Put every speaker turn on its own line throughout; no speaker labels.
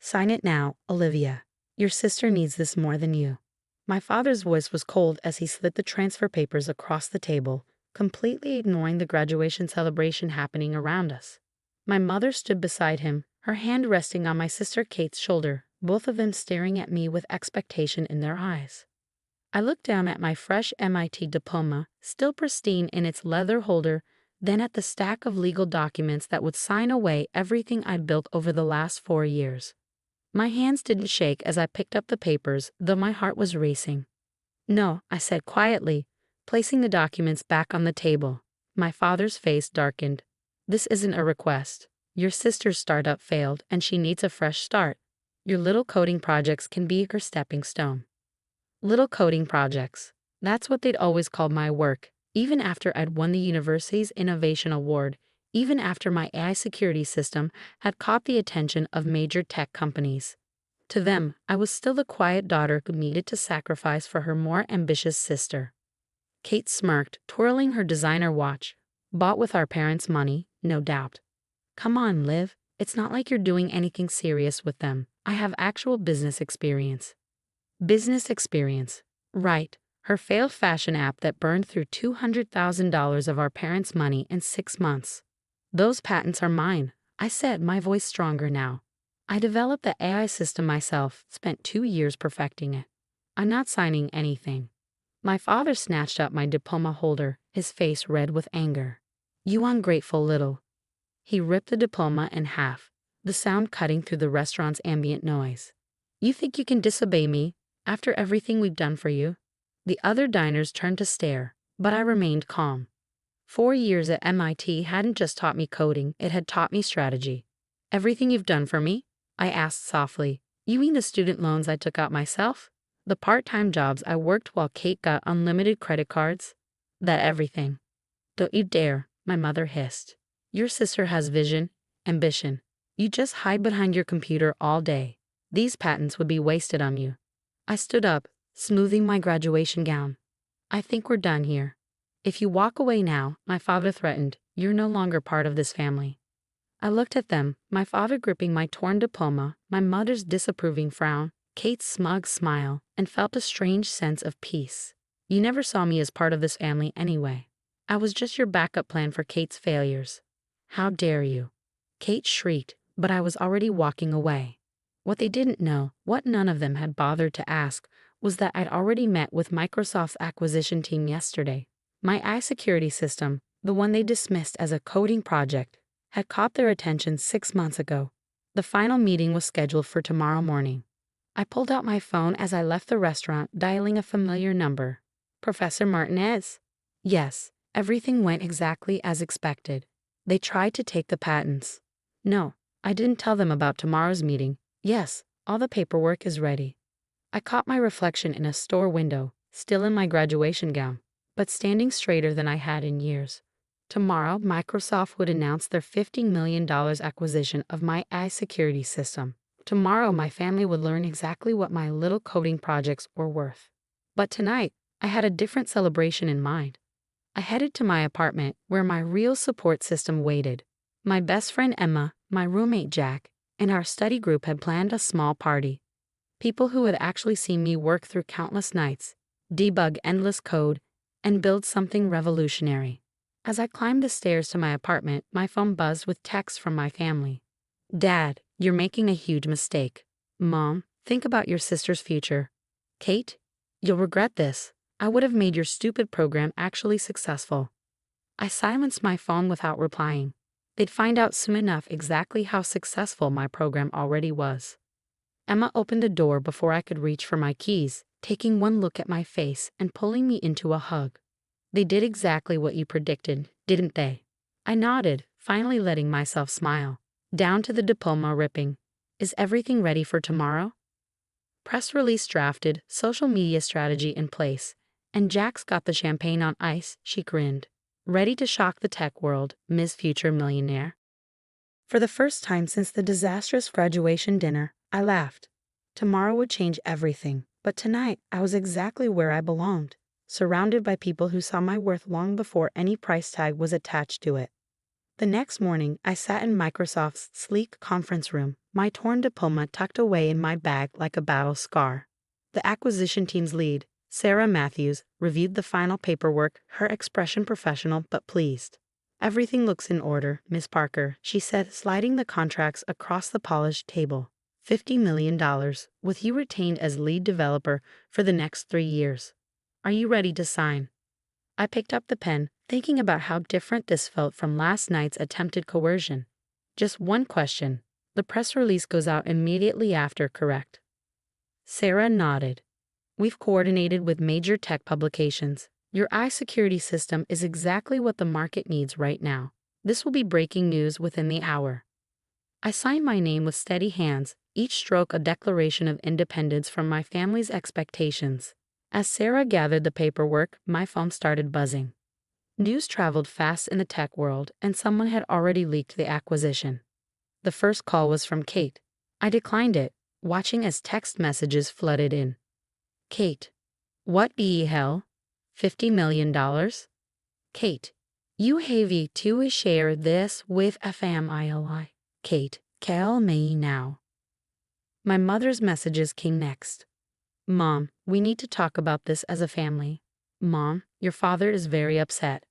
Sign it now, Olivia. Your sister needs this more than you. My father's voice was cold as he slid the transfer papers across the table, completely ignoring the graduation celebration happening around us. My mother stood beside him, her hand resting on my sister Kate's shoulder, both of them staring at me with expectation in their eyes. I looked down at my fresh MIT diploma, still pristine in its leather holder, then at the stack of legal documents that would sign away everything I'd built over the last 4 years. My hands didn't shake as I picked up the papers, though my heart was racing. No, I said quietly, placing the documents back on the table. My father's face darkened. This isn't a request. Your sister's startup failed and she needs a fresh start. Your little coding projects can be her stepping stone. Little coding projects. That's what they'd always called my work, even after I'd won the university's Innovation Award, even after my AI security system had caught the attention of major tech companies. To them, I was still the quiet daughter who needed to sacrifice for her more ambitious sister. Kate smirked, twirling her designer watch. Bought with our parents' money, no doubt. Come on, Liv. It's not like you're doing anything serious with them. I have actual business experience. Business experience. Right. Her failed fashion app that burned through $200,000 of our parents' money in 6 months. Those patents are mine, I said, my voice stronger now. I developed the AI system myself, spent 2 years perfecting it. I'm not signing anything. My father snatched up my diploma holder, his face red with anger. You ungrateful little. He ripped the diploma in half, the sound cutting through the restaurant's ambient noise. You think you can disobey me, after everything we've done for you? The other diners turned to stare, but I remained calm. 4 years at MIT hadn't just taught me coding, it had taught me strategy. Everything you've done for me? I asked softly. You mean the student loans I took out myself? The part-time jobs I worked while Kate got unlimited credit cards? That everything. Don't you dare, my mother hissed. Your sister has vision, ambition. You just hide behind your computer all day. These patents would be wasted on you. I stood up, smoothing my graduation gown. I think we're done here. If you walk away now, my father threatened, you're no longer part of this family. I looked at them, my father gripping my torn diploma, my mother's disapproving frown, Kate's smug smile, and felt a strange sense of peace. You never saw me as part of this family anyway. I was just your backup plan for Kate's failures. How dare you? Kate shrieked, but I was already walking away. What they didn't know, what none of them had bothered to ask, was that I'd already met with Microsoft's acquisition team yesterday. My AI security system, the one they dismissed as a coding project, had caught their attention 6 months ago. The final meeting was scheduled for tomorrow morning. I pulled out my phone as I left the restaurant, dialing a familiar number. Professor Martinez? Yes, everything went exactly as expected. They tried to take the patents. No, I didn't tell them about tomorrow's meeting. Yes, all the paperwork is ready. I caught my reflection in a store window, still in my graduation gown, but standing straighter than I had in years. Tomorrow, Microsoft would announce their $50 million acquisition of my AI security system. Tomorrow, my family would learn exactly what my little coding projects were worth. But tonight, I had a different celebration in mind. I headed to my apartment, where my real support system waited. My best friend Emma, my roommate Jack, and our study group had planned a small party. People who had actually seen me work through countless nights, debug endless code, and build something revolutionary. As I climbed the stairs to my apartment, my phone buzzed with texts from my family. Dad, you're making a huge mistake. Mom, think about your sister's future. Kate, you'll regret this. I would have made your stupid program actually successful. I silenced my phone without replying. They'd find out soon enough exactly how successful my program already was. Emma opened the door before I could reach for my keys, taking one look at my face and pulling me into a hug. They did exactly what you predicted, didn't they? I nodded, finally letting myself smile. Down to the diploma ripping. Is everything ready for tomorrow? Press release drafted, social media strategy in place, and Jack's got the champagne on ice, she grinned. Ready to shock the tech world, Ms. Future Millionaire? For the first time since the disastrous graduation dinner, I laughed. Tomorrow would change everything, but tonight I was exactly where I belonged, surrounded by people who saw my worth long before any price tag was attached to it. The next morning, I sat in Microsoft's sleek conference room, my torn diploma tucked away in my bag like a battle scar. The acquisition team's lead, Sarah Matthews, reviewed the final paperwork, her expression professional but pleased. "Everything looks in order, Miss Parker," she said, sliding the contracts across the polished table. $50 million, with you retained as lead developer for the next 3 years. Are you ready to sign? I picked up the pen, thinking about how different this felt from last night's attempted coercion. Just one question. The press release goes out immediately after, correct? Sarah nodded. We've coordinated with major tech publications. Your eye security system is exactly what the market needs right now. This will be breaking news within the hour. I signed my name with steady hands, each stroke a declaration of independence from my family's expectations. As Sarah gathered the paperwork, my phone started buzzing. News traveled fast in the tech world, and someone had already leaked the acquisition. The first call was from Kate. I declined it, watching as text messages flooded in. Kate. What the hell? $50 million? Kate. You have to share this with a family. Kate, tell me now. My mother's messages came next. Mom, we need to talk about this as a family. Mom, your father is very upset.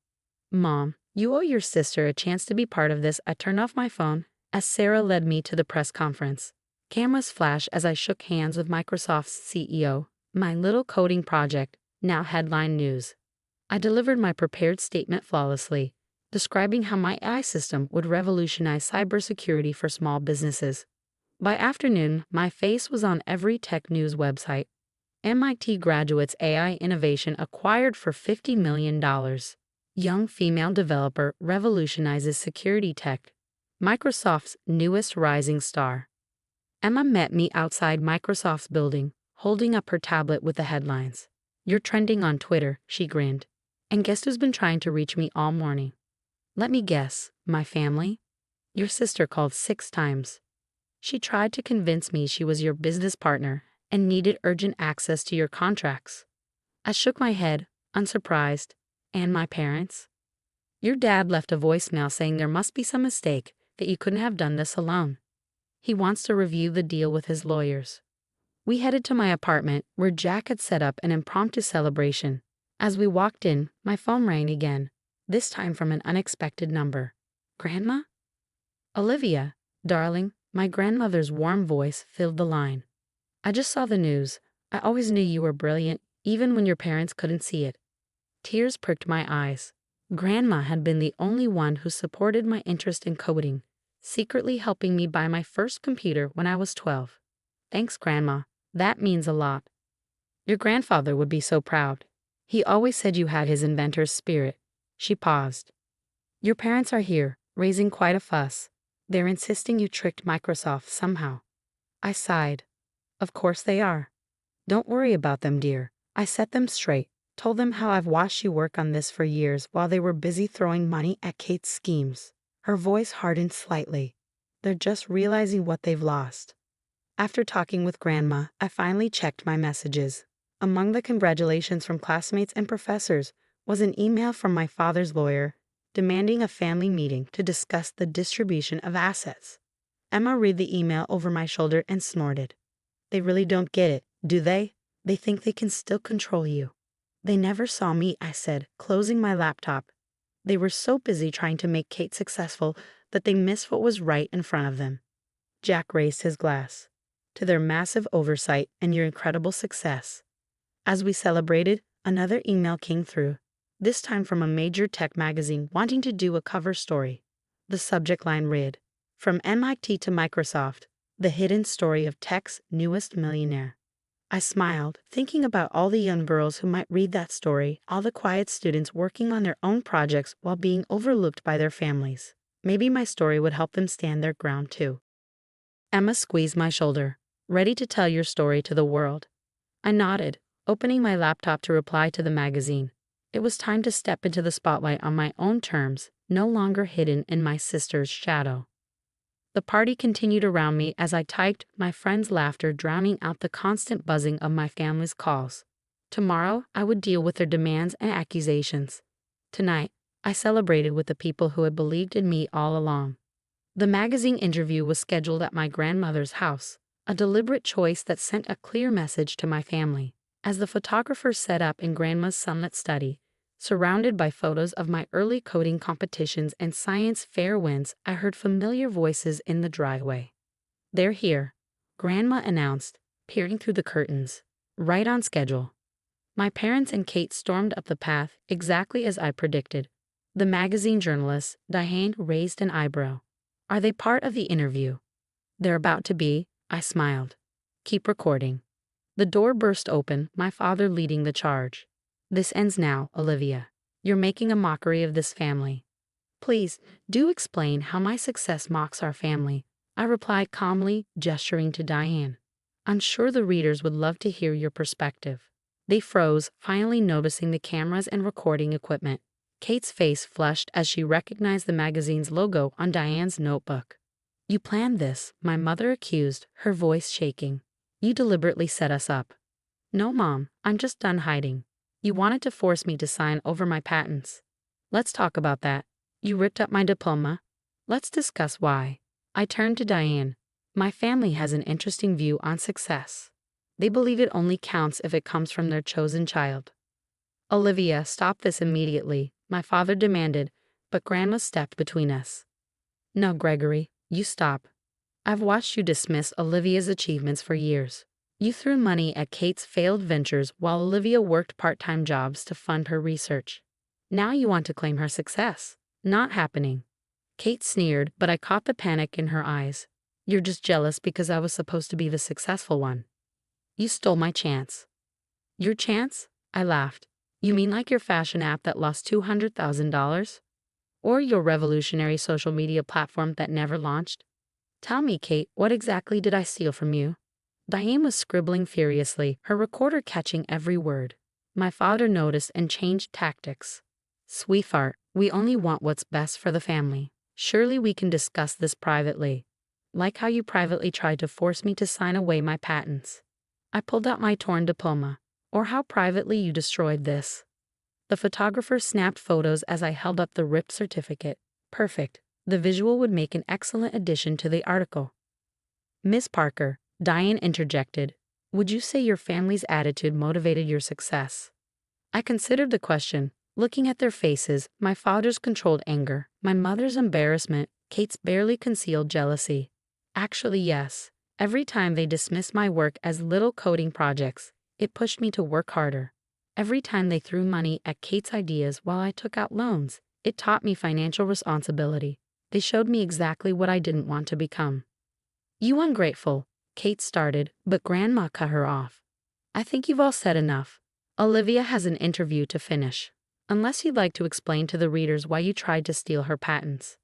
Mom, you owe your sister a chance to be part of this. I turned off my phone as Sarah led me to the press conference. Cameras flashed as I shook hands with Microsoft's CEO. My little coding project, now headline news. I delivered my prepared statement flawlessly, describing how my AI system would revolutionize cybersecurity for small businesses. By afternoon, my face was on every tech news website. MIT graduates AI innovation acquired for $50 million. Young female developer revolutionizes security tech. Microsoft's newest rising star. Emma met me outside Microsoft's building, holding up her tablet with the headlines. You're trending on Twitter, she grinned. And guess who's been trying to reach me all morning? Let me guess, my family? Your sister called 6 times. She tried to convince me she was your business partner and needed urgent access to your contracts. I shook my head, unsurprised. And my parents? Your dad left a voicemail saying there must be some mistake, that you couldn't have done this alone. He wants to review the deal with his lawyers. We headed to my apartment, where Jack had set up an impromptu celebration. As we walked in, my phone rang again, this time from an unexpected number. Grandma? Olivia, darling, my grandmother's warm voice filled the line. I just saw the news. I always knew you were brilliant, even when your parents couldn't see it. Tears pricked my eyes. Grandma had been the only one who supported my interest in coding, secretly helping me buy my first computer when I was 12. Thanks, Grandma. That means a lot. Your grandfather would be so proud. He always said you had his inventor's spirit. She paused. Your parents are here, raising quite a fuss. They're insisting you tricked Microsoft somehow. I sighed. Of course they are. Don't worry about them, dear. I set them straight. Told them how I've watched you work on this for years while they were busy throwing money at Kate's schemes. Her voice hardened slightly. They're just realizing what they've lost. After talking with Grandma, I finally checked my messages. Among the congratulations from classmates and professors was an email from my father's lawyer demanding a family meeting to discuss the distribution of assets. Emma read the email over my shoulder and snorted. They really don't get it, do they? They think they can still control you. They never saw me, I said, closing my laptop. They were so busy trying to make Kate successful that they missed what was right in front of them. Jack raised his glass. To their massive oversight and your incredible success. As we celebrated, another email came through, this time from a major tech magazine wanting to do a cover story. The subject line read, From MIT to Microsoft, the hidden story of tech's newest millionaire. I smiled, thinking about all the young girls who might read that story, all the quiet students working on their own projects while being overlooked by their families. Maybe my story would help them stand their ground too. Emma squeezed my shoulder, ready to tell your story to the world. I nodded, opening my laptop to reply to the magazine. It was time to step into the spotlight on my own terms, no longer hidden in my sister's shadow. The party continued around me as I typed, my friends' laughter drowning out the constant buzzing of my family's calls. Tomorrow, I would deal with their demands and accusations. Tonight, I celebrated with the people who had believed in me all along. The magazine interview was scheduled at my grandmother's house, a deliberate choice that sent a clear message to my family. As the photographer set up in Grandma's sunlit study, surrounded by photos of my early coding competitions and science fair wins, I heard familiar voices in the driveway. "They're here," Grandma announced, peering through the curtains. "Right on schedule." My parents and Kate stormed up the path, exactly as I predicted. The magazine journalist, Diane, raised an eyebrow. "Are they part of the interview?" "They're about to be," I smiled. "Keep recording." The door burst open, my father leading the charge. "This ends now, Olivia. You're making a mockery of this family." "Please, do explain how my success mocks our family," I replied calmly, gesturing to Diane. "I'm sure the readers would love to hear your perspective." They froze, finally noticing the cameras and recording equipment. Kate's face flushed as she recognized the magazine's logo on Diane's notebook. "You planned this," my mother accused, her voice shaking. "You deliberately set us up." "No, Mom, I'm just done hiding. You wanted to force me to sign over my patents." "Let's talk about that. You ripped up my diploma. Let's discuss why." I turned to Diane. "My family has an interesting view on success. They believe it only counts if it comes from their chosen child." "Olivia, stop this immediately," my father demanded, but Grandma stepped between us. "No, Gregory, you stop. I've watched you dismiss Olivia's achievements for years. You threw money at Kate's failed ventures while Olivia worked part-time jobs to fund her research. Now you want to claim her success. Not happening." Kate sneered, but I caught the panic in her eyes. "You're just jealous because I was supposed to be the successful one. You stole my chance." "Your chance?" I laughed. "You mean like your fashion app that lost $200,000? Or your revolutionary social media platform that never launched? Tell me, Kate, what exactly did I steal from you?" Diane was scribbling furiously, her recorder catching every word. My father noticed and changed tactics. "Sweetheart, we only want what's best for the family. Surely we can discuss this privately. Like how you privately tried to force me to sign away my patents." I pulled out my torn diploma. "Or how privately you destroyed this." The photographer snapped photos as I held up the ripped certificate. "Perfect. The visual would make an excellent addition to the article." "Miss Parker," Diane interjected, "would you say your family's attitude motivated your success?" I considered the question, looking at their faces, my father's controlled anger, my mother's embarrassment, Kate's barely concealed jealousy. Actually, yes. Every time they dismissed my work as little coding projects, it pushed me to work harder. Every time they threw money at Kate's ideas while I took out loans, it taught me financial responsibility. They showed me exactly what I didn't want to become. "You ungrateful," Kate started, but Grandma cut her off. "I think you've all said enough. Olivia has an interview to finish. Unless you'd like to explain to the readers why you tried to steal her patents."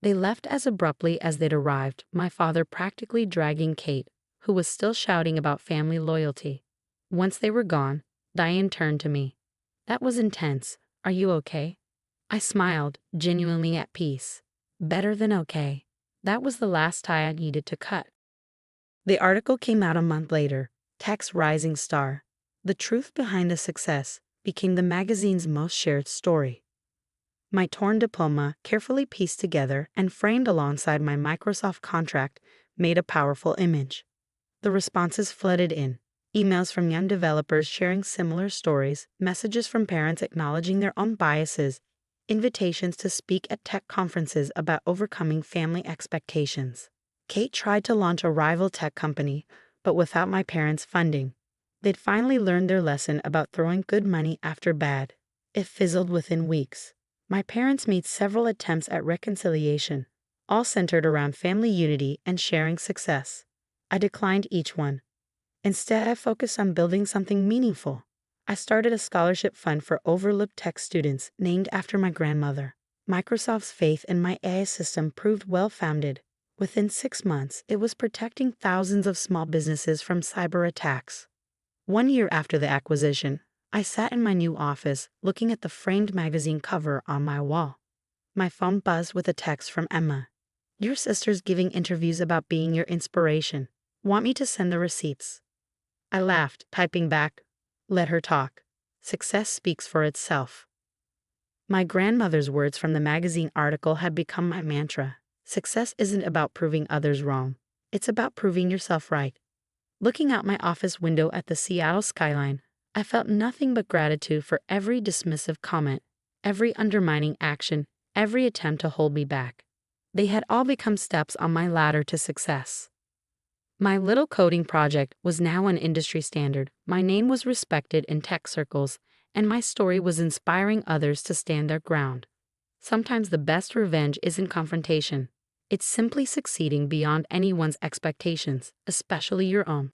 They left as abruptly as they'd arrived, my father practically dragging Kate, who was still shouting about family loyalty. Once they were gone, Diane turned to me. "That was intense. Are you okay?" I smiled, genuinely at peace. Better than okay. That was the last tie I needed to cut. The article came out a month later, Tech's Rising Star. The truth behind the success became the magazine's most shared story. My torn diploma, carefully pieced together and framed alongside my Microsoft contract, made a powerful image. The responses flooded in. Emails from young developers sharing similar stories, messages from parents acknowledging their own biases, invitations to speak at tech conferences about overcoming family expectations. Kate tried to launch a rival tech company, but without my parents' funding. They'd finally learned their lesson about throwing good money after bad. It fizzled within weeks. My parents made several attempts at reconciliation, all centered around family unity and sharing success. I declined each one. Instead, I focused on building something meaningful. I started a scholarship fund for overlooked tech students named after my grandmother. Microsoft's faith in my AI system proved well-founded. Within 6 months, it was protecting thousands of small businesses from cyber attacks. 1 year after the acquisition, I sat in my new office, looking at the framed magazine cover on my wall. My phone buzzed with a text from Emma. "Your sister's giving interviews about being your inspiration. Want me to send the receipts?" I laughed, typing back, "Let her talk. Success speaks for itself." My grandmother's words from the magazine article had become my mantra. Success isn't about proving others wrong. It's about proving yourself right. Looking out my office window at the Seattle skyline, I felt nothing but gratitude for every dismissive comment, every undermining action, every attempt to hold me back. They had all become steps on my ladder to success. My little coding project was now an industry standard, my name was respected in tech circles, and my story was inspiring others to stand their ground. Sometimes the best revenge isn't confrontation. It's simply succeeding beyond anyone's expectations, especially your own.